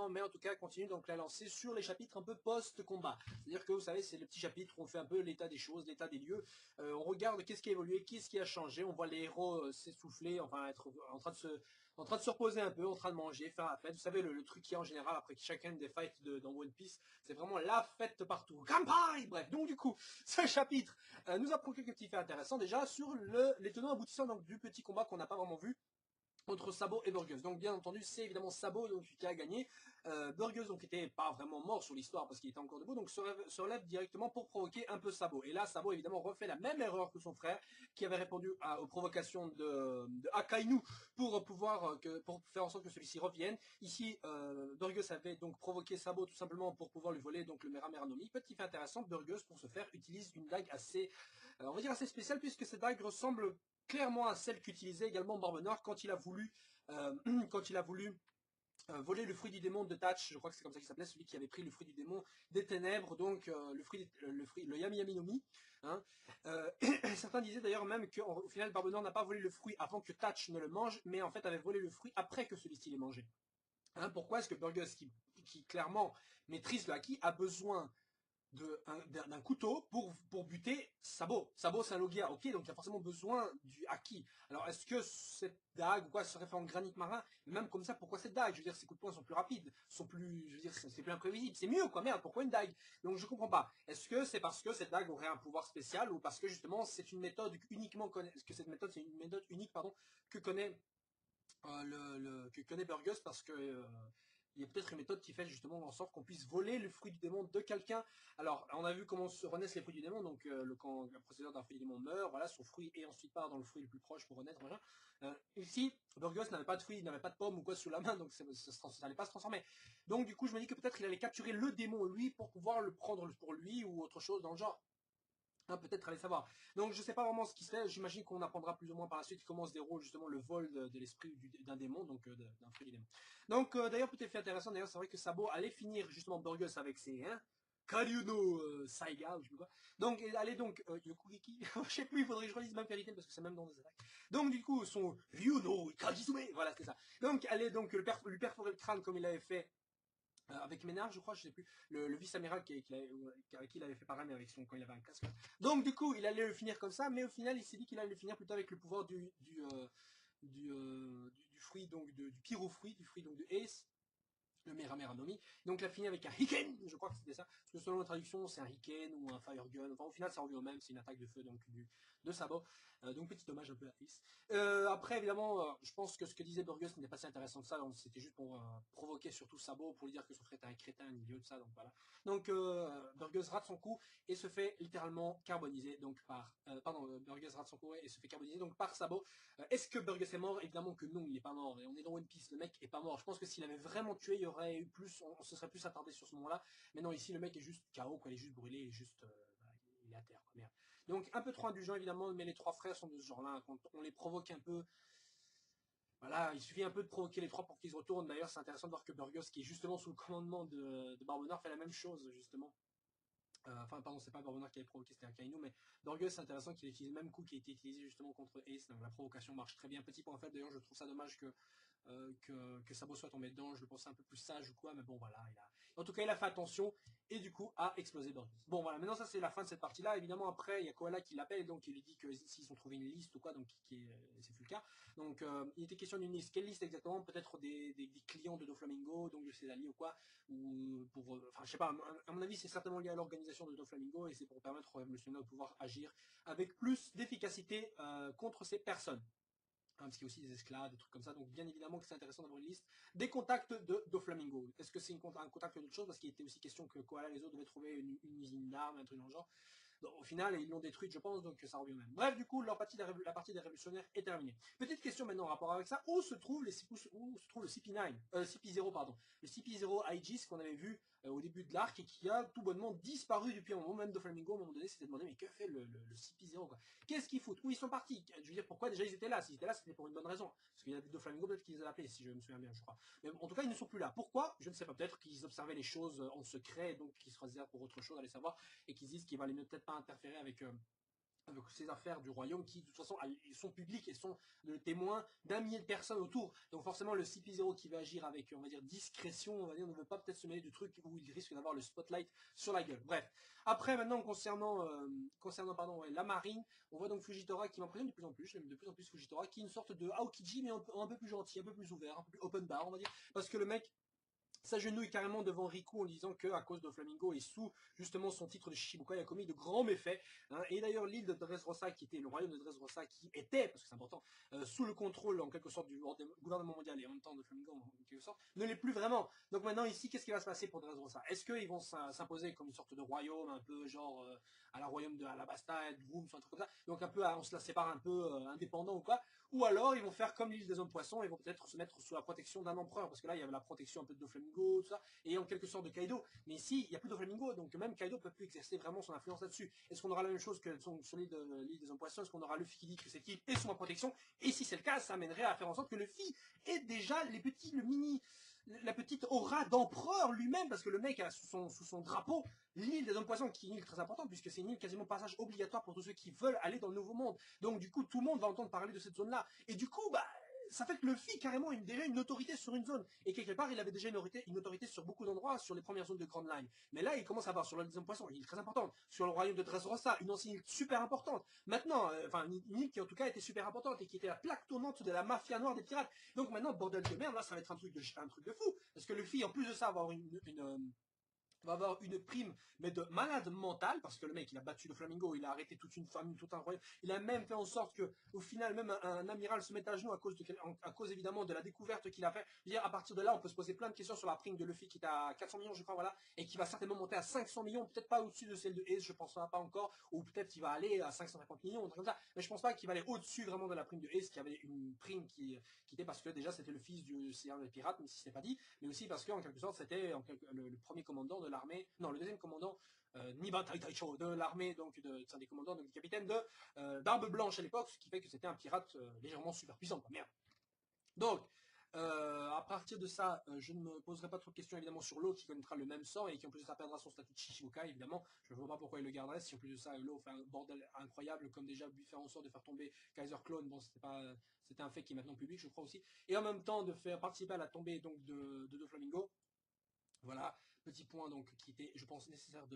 mais en tout cas continue donc la lancer sur les chapitres un peu post-combat. C'est-à-dire que vous savez, c'est le petit chapitre où on fait un peu l'état des choses, l'état des lieux. On regarde qu'est-ce qui a évolué, qu'est-ce qui a changé. On voit les héros s'essouffler, enfin être en train de se reposer un peu, en train de manger, faire la fête. Vous savez, le truc qu'il y a en général après chacun des fights dans One Piece, c'est vraiment la fête partout. Kanpai. Bref, donc du coup, ce chapitre nous apprend quelques petits faits intéressants déjà sur les tenants aboutissants donc, du petit combat qu'on n'a pas vraiment vu entre Sabo et Burgos. Donc bien entendu, c'est évidemment Sabo donc, qui a gagné. Burgos donc était pas vraiment mort sur l'histoire parce qu'il était encore debout, donc se relève directement pour provoquer un peu Sabo. Et là, Sabo évidemment refait la même erreur que son frère, qui avait répondu aux provocations de Akainu pour pour faire en sorte que celui-ci revienne. Ici, Burgos avait donc provoqué Sabo tout simplement pour pouvoir lui voler donc le Mera Mera no Mi. Petit fait intéressant, Burgos pour ce faire utilise une dague assez, on va dire assez spéciale puisque cette dague ressemble clairement à celle qu'utilisait également Barbe Noire quand il a voulu, quand il a voulu voler le fruit du démon de Tatch, je crois que c'est comme ça qu'il s'appelait, celui qui avait pris le fruit du démon des ténèbres, donc le Yami Yami no Mi. Hein. Certains disaient d'ailleurs même qu'au final Barbe Noire n'a pas volé le fruit avant que Tatch ne le mange, mais en fait avait volé le fruit après que celui-ci l'ait mangé. Hein, pourquoi est-ce que Burgos, qui clairement maîtrise le haki, a besoin d'un couteau pour buter Sabo. Sabo c'est un Logia, ok, donc il y a forcément besoin du haki. Alors est-ce que cette dague ou quoi serait fait en granit marin? Même comme ça, pourquoi cette dague? Je veux dire, ces coups de poing sont plus rapides, sont plus, je veux dire, c'est plus imprévisible, c'est mieux quoi, merde, pourquoi une dague? Donc je comprends pas. Est-ce que c'est parce que cette dague aurait un pouvoir spécial ou parce que justement c'est une méthode uniquement que cette méthode c'est une méthode unique pardon que connaît que connaît Burgos parce que il y a peut-être une méthode qui fait justement en sorte qu'on puisse voler le fruit du démon de quelqu'un. Alors, on a vu comment se renaissent les fruits du démon. Donc, quand le procédure d'un fruit du démon meurt, voilà, son fruit et ensuite part dans le fruit le plus proche pour renaître. Voilà. Ici, Burgos n'avait pas de fruit, il n'avait pas de pomme ou quoi sous la main, donc ça n'allait pas se transformer. Donc, du coup, je me dis que peut-être il allait capturer le démon lui pour pouvoir le prendre pour lui ou autre chose dans le genre. Hein, peut-être aller savoir. Donc je sais pas vraiment ce qui se fait. J'imagine qu'on apprendra plus ou moins par la suite comment se déroule justement le vol de l'esprit d'un démon, donc d'un fruit du démon. Donc d'ailleurs peut-être fait intéressant. D'ailleurs c'est vrai que Sabo allait finir justement Burgos avec ses Karyuno Saiga ou je sais pas quoi. Donc allez donc Yokuriki. Je sais plus. Il faudrait que je relise même vérité parce que c'est même dans des attaques. Donc du coup son Ryuno Kajizume. Voilà c'est ça. Donc allez donc lui perforer le crâne comme il avait fait avec Ménard, je crois, je sais plus, le vice-amiral avec qui il avait fait pareil, mais avec quand il avait un casque. Donc, du coup, il allait le finir comme ça, mais au final, il s'est dit qu'il allait le finir plutôt avec le pouvoir du fruit, donc du pyro-fruit, du fruit donc de Ace, le Mera Mera no Mi. Donc, il a fini avec un Hiken, je crois que c'était ça. Parce que selon la traduction, c'est un Hiken ou un Fire Gun. Enfin, au final, ça revient au même, c'est une attaque de feu donc de Sabo. Donc, petit hommage un peu à Ace. Après, évidemment, je pense que ce que disait Burgos n'était pas si intéressant que ça. C'était juste pour provoquer surtout Sabo, pour lui dire que son frère était un crétin, un idiot, de ça. Donc, voilà. Donc, Burgos rate son coup et se fait littéralement carboniser. Donc, Burgos rate son coup et se fait carboniser donc par Sabo. Est-ce que Burgos est mort? Évidemment que non, il n'est pas mort. Et on est dans One Piece, le mec est pas mort. Je pense que s'il avait vraiment tué, il y aurait eu plus, on se serait plus attardé sur ce moment-là. Mais non, ici, le mec est juste KO, quoi. Il est juste brûlé, il est juste, il est à terre, quoi. Merde. Donc, un peu trop indulgent, évidemment, mais les trois frères sont de ce genre-là. Quand on les provoque un peu, voilà, il suffit un peu de provoquer les trois pour qu'ils se retournent. D'ailleurs, c'est intéressant de voir que Burgos, qui est justement sous le commandement de Barbe Noire, fait la même chose, justement. Enfin, pardon, c'est pas Barbe Noire qui avait provoqué, c'était Akainu, mais Burgos, c'est intéressant qu'il utilise le même coup qui a été utilisé justement contre Ace. Donc, la provocation marche très bien. Petit point faible, d'ailleurs, je trouve ça dommage que Sabo soit tombé dedans. Je le pensais un peu plus sage ou quoi, mais bon, voilà. En tout cas, il a fait attention et du coup a explosé Burgos. Bon, voilà, maintenant, ça, c'est la fin de cette partie-là. Évidemment, après, il y a Koala qui l'appelle et donc il lui dit que s'ils ont trouvé une liste ou quoi, donc c'est plus le cas. Donc, il était question d'une liste. Quelle liste exactement? Peut-être des clients de Doflamingo, donc de ses alliés ou quoi, ou pour, enfin, je sais pas, à mon avis, c'est certainement lié à l'organisation de Doflamingo et c'est pour permettre au révolutionnaire de pouvoir agir avec plus d'efficacité contre ces personnes. Hein, parce qu'il y a aussi des esclaves, des trucs comme ça. Donc, bien évidemment que c'est intéressant d'avoir une liste des contacts de Doflamingo. Est-ce que c'est un contact d'autre chose? Parce qu'il était aussi question que Koala et les autres devaient trouver une usine d'armes, un truc dans le genre. Donc, au final, ils l'ont détruite, je pense, donc ça revient au même. Bref, du coup, la partie des révolutionnaires est terminée. Petite question maintenant en rapport avec ça. Où se trouve le CP9 CP0, pardon. Le CP0 Aegis qu'on avait vu au début de l'arc et qui a tout bonnement disparu depuis un moment. Même Doflamingo, à un moment donné, s'était demandé, mais que fait le CP0, quoi? Qu'est-ce qu'ils foutent? Où ils sont partis? Je veux dire, pourquoi déjà ils étaient là? S'ils étaient là, c'était pour une bonne raison. Parce qu'il y a Doflamingo, peut-être qu'ils les ont appelés, si je me souviens bien, je crois. Mais en tout cas, ils ne sont plus là. Pourquoi? Je ne sais pas. Peut-être qu'ils observaient les choses en secret, donc qu'ils se réservent pour autre chose, allez savoir, et qu'ils disent qu'il valait mieux peut-être pas interférer avec ces affaires du royaume qui de toute façon elles sont publiques et sont le témoin d'un millier de personnes autour. Donc forcément le CP0 qui va agir avec, on va dire, discrétion, on va dire, ne veut pas peut-être se mêler du truc où il risque d'avoir le spotlight sur la gueule. Bref. Après maintenant concernant la marine, on voit donc Fujitora qui m'impressionne de plus en plus, j'aime de plus en plus Fujitora, qui est une sorte de Aokiji mais un peu plus gentil, un peu plus ouvert, un peu plus open bar on va dire, parce que le mec s'agenouille carrément devant Riku en disant que à cause de Flamingo et sous justement son titre de Shichibukai, il a commis de grands méfaits. Hein. Et d'ailleurs l'île de Dressrosa, qui était le royaume de Dressrosa, qui était, parce que c'est important, sous le contrôle en quelque sorte du gouvernement mondial et en même temps de Flamingo en quelque sorte, ne l'est plus vraiment. Donc maintenant ici, qu'est-ce qui va se passer pour Dressrosa? Est-ce qu'ils vont s'imposer comme une sorte de royaume, un peu genre à la royaume de Alabasta, de Wooms, un truc comme ça, donc un peu on se la sépare un peu indépendant ou quoi? Ou alors ils vont faire comme l'île des hommes poissons, ils vont peut-être se mettre sous la protection d'un empereur, parce que là il y avait la protection un peu de Doflamingo, tout ça, et en quelque sorte de Kaido. Mais ici, il n'y a plus de Doflamingo, donc même Kaido ne peut plus exercer vraiment son influence là-dessus. Est-ce qu'on aura la même chose que sur l'île des hommes poissons? Est-ce qu'on aura Luffy qui dit que cette île est sous ma protection? Et si c'est le cas, ça amènerait à faire en sorte que Luffy ait déjà la petite aura d'empereur lui-même, parce que le mec a sous son drapeau l'île des hommes poissons, qui est une île très importante, puisque c'est une île quasiment passage obligatoire pour tous ceux qui veulent aller dans le nouveau monde. Donc du coup, tout le monde va entendre parler de cette zone-là. Et du coup, bah, ça fait que Luffy, carrément, déjà une autorité sur une zone. Et quelque part, il avait déjà une autorité sur beaucoup d'endroits, sur les premières zones de Grand Line. Mais là, il commence à avoir sur l'île des hommes poissons, une île très importante. Sur le royaume de Dressrosa, une ancienne île super importante. Maintenant, une île qui en tout cas était super importante et qui était la plaque tournante de la mafia noire des pirates. Donc maintenant, bordel de merde, là, ça va être un truc de fou. Parce que Luffy, en plus de ça, va avoir va avoir une prime, mais de malade mental, parce que le mec, il a battu le Flamingo, il a arrêté toute une famille, tout un royaume, il a même fait en sorte que, au final, même un amiral se mette à genoux à cause évidemment de la découverte qu'il a fait. Je veux dire, à partir de là, on peut se poser plein de questions sur la prime de Luffy qui est à 400 millions, je crois, voilà, et qui va certainement monter à 500 millions, peut-être pas au-dessus de celle de Ace, je pense pas encore, ou peut-être qu'il va aller à 550 millions, un truc comme ça, mais je pense pas qu'il va aller au-dessus vraiment de la prime de Ace, qui avait une prime qui était parce que déjà c'était le fils du Seigneur des Pirates, même si c'est pas dit, mais aussi parce qu'en quelque sorte c'était le premier commandant de l'armée, non, le deuxième commandant Niba Taicho de l'armée, donc c'est un des commandants, donc du capitaine d'Arme Blanche à l'époque, ce qui fait que c'était un pirate légèrement super puissant, quoi. Merde. Donc, à partir de ça, je ne me poserai pas trop de questions évidemment sur l'eau qui connaîtra le même sort et qui en plus de ça perdra son statut de Shichibukai évidemment. Je ne vois pas pourquoi il le garderait si en plus de ça l'eau fait un bordel incroyable comme déjà lui faire en sorte de faire tomber Kaiser Clone. Bon, c'était un fait qui est maintenant public je crois aussi. Et en même temps de faire participer à la tombée donc de Doflamingo. Voilà, petit point donc qui était, je pense, nécessaire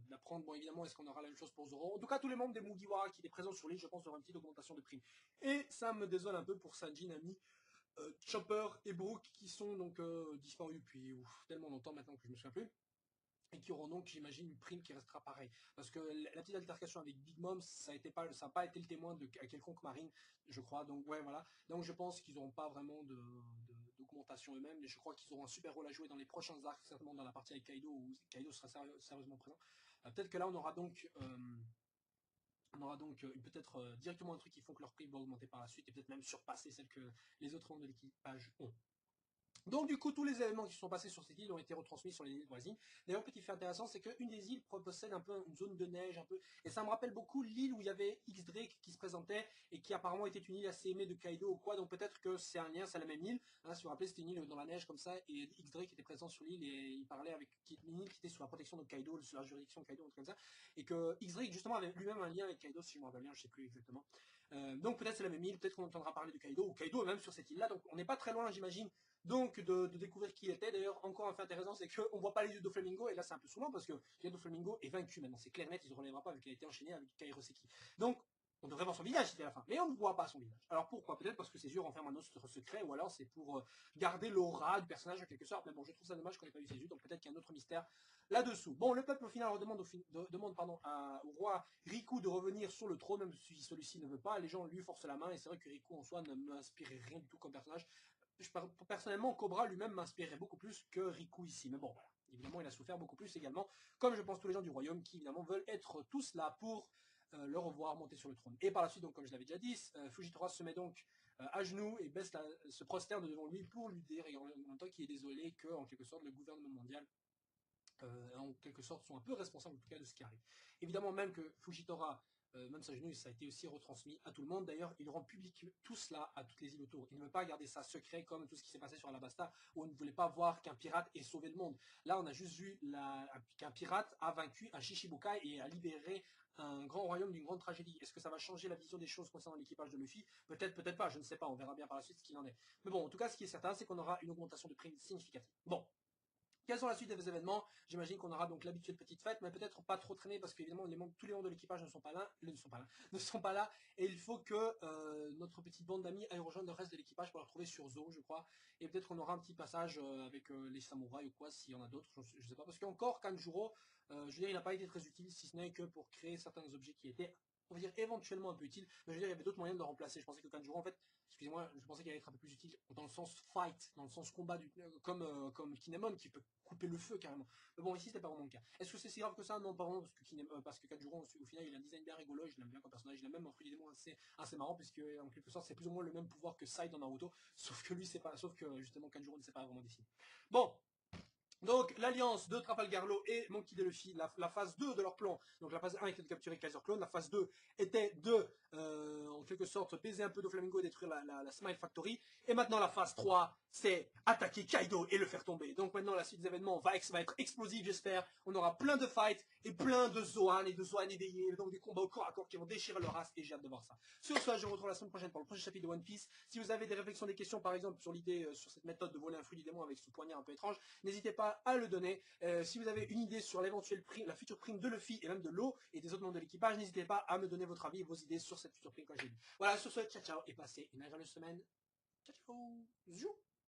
d'apprendre. Bon, évidemment, est-ce qu'on aura la même chose pour Zoro? En tout cas, tous les membres des Mugiwara qui étaient présents sur l'île, je pense, auront une petite augmentation de prime. Et ça me désole un peu pour Sanji, Nami, Chopper et Brook qui sont donc disparus depuis tellement longtemps maintenant que je me souviens plus. Et qui auront donc, j'imagine, une prime qui restera pareille. Parce que la petite altercation avec Big Mom, ça n'a pas été le témoin de quelconque marine, je crois. Donc, ouais, voilà. Donc, je pense qu'ils n'auront pas vraiment d'augmentation eux-mêmes. Mais je crois qu'ils auront un super rôle à jouer dans les prochains arcs, certainement dans la partie avec Kaido, où Kaido sera sérieusement présent. Peut-être que là, on aura donc peut-être directement un truc qui font que leur prime va augmenter par la suite et peut-être même surpasser celle que les autres membres de l'équipage ont. Donc du coup, tous les événements qui se sont passés sur cette île ont été retransmis sur les îles voisines. D'ailleurs, petit fait intéressant, c'est qu'une des îles possède un peu une zone de neige, un peu, et ça me rappelle beaucoup l'île où il y avait X-Drake qui se présentait et qui apparemment était une île assez aimée de Kaido ou quoi. Donc peut-être que c'est un lien, c'est la même île. Hein, si vous vous rappelez, c'était une île dans la neige comme ça, et X-Drake était présent sur l'île et il parlait avec une île qui était sous la protection de Kaido, sous la juridiction de Kaido, un truc comme ça, et que X-Drake justement avait lui-même un lien avec Kaido, si je me rappelle bien, je sais plus exactement. Donc peut-être c'est la même île, peut-être qu'on entendra parler de Kaido, ou Kaido est même sur cette île-là. Donc on n'est pas très loin, j'imagine, donc de découvrir qui il était. D'ailleurs, encore un fait intéressant, c'est qu'on ne voit pas les yeux de Flamingo, et là c'est un peu souvent parce que Flamingo est vaincu maintenant, c'est clair net, il ne se relèvera pas vu qu'il a été enchaîné avec Kairoseki. Donc, on devrait voir son visage c'était la fin, mais on ne voit pas son visage. Alors pourquoi? Peut-être parce que ses yeux renferment un autre secret, ou alors c'est pour garder l'aura du personnage en quelque sorte, mais bon, je trouve ça dommage qu'on n'ait pas vu ses yeux, donc peut-être qu'il y a un autre mystère là-dessous. Bon, le peuple au final demande au roi Riku de revenir sur le trône, même si celui-ci ne veut pas, les gens lui forcent la main, et c'est vrai que Riku en soi ne m'inspirait rien du tout comme personnage. Personnellement, Cobra lui-même m'inspirait beaucoup plus que Riku ici. Mais bon, voilà. Évidemment, il a souffert beaucoup plus également, comme je pense tous les gens du royaume qui, évidemment, veulent être tous là pour le revoir monter sur le trône. Et par la suite, donc, comme je l'avais déjà dit, Fujitora se met donc à genoux et se prosterne devant lui pour lui dire, et en même temps qu'il est désolé que, en quelque sorte, le gouvernement mondial en quelque sorte sont un peu responsables en tout cas de ce qui arrive. Évidemment même que Fujitora même sa genouille, ça a été aussi retransmis à tout le monde. D'ailleurs, il rend public tout cela à toutes les îles autour. Il ne veut pas garder ça secret comme tout ce qui s'est passé sur Alabasta, où on ne voulait pas voir qu'un pirate ait sauvé le monde. Là, on a juste vu qu'un pirate a vaincu un Shichibukai et a libéré un grand royaume d'une grande tragédie. Est-ce que ça va changer la vision des choses concernant l'équipage de Luffy? Peut-être, peut-être pas, je ne sais pas, on verra bien par la suite ce qu'il en est. Mais bon, en tout cas, ce qui est certain, c'est qu'on aura une augmentation de prix significative. Bon, quelles sont la suite des événements? J'imagine qu'on aura donc l'habituelle petite fête, mais peut-être pas trop traîner parce qu'évidemment tous les membres de l'équipage ne sont pas là, et il faut que notre petite bande d'amis aille rejoindre le reste de l'équipage pour la retrouver sur Zo, je crois, et peut-être qu'on aura un petit passage avec les samouraïs ou quoi, s'il y en a d'autres, je sais pas, parce qu'encore Kanjuro, je veux dire, il n'a pas été très utile, si ce n'est que pour créer certains objets qui étaient, on va dire, éventuellement un peu utiles, mais je veux dire, il y avait d'autres moyens de le remplacer. Je pensais que Kanjuro, en fait, excusez-moi, je pensais qu'il allait être un peu plus utile dans le sens fight, dans le sens combat, comme Kinemon qui peut couper le feu carrément. Mais bon, ici c'était pas vraiment le cas. Est-ce que c'est si grave que ça? Non, pas vraiment, parce que Kanjuro, au final, il a un design bien rigolo, je l'aime bien comme personnage, il a même un fruit des démons assez marrant, puisque en quelque sorte c'est plus ou moins le même pouvoir que Sai dans Naruto, sauf que lui c'est pas, sauf que justement Kanjuro ne sait pas vraiment dessiner. Bon. Donc l'alliance de Trafalgar Law et Monkey D. Luffy, la phase 2 de leur plan, donc la phase 1 était de capturer Kaiser Clone, la phase 2 était de, en quelque sorte, baiser un peu de Flamingo et détruire la Smile Factory, et maintenant la phase 3, c'est attaquer Kaido et le faire tomber. Donc maintenant la suite des événements va être explosive, j'espère, on aura plein de fights et plein de Zoan éveillés, donc des combats au corps à corps qui vont déchirer leur race, et j'ai hâte de voir ça. Sur ce, je vous retrouve la semaine prochaine pour le prochain chapitre de One Piece. Si vous avez des réflexions, des questions par exemple sur l'idée, sur cette méthode de voler un fruit du démon avec ce poignard un peu étrange, n'hésitez pas à le donner. Si vous avez une idée sur l'éventuelle prime, la future prime de Luffy et même de Law et des autres membres de l'équipage, n'hésitez pas à me donner votre avis et vos idées sur cette future prime quand j'ai vu. Voilà, sur ce, ciao ciao et passez une agréable semaine. Ciao ciao.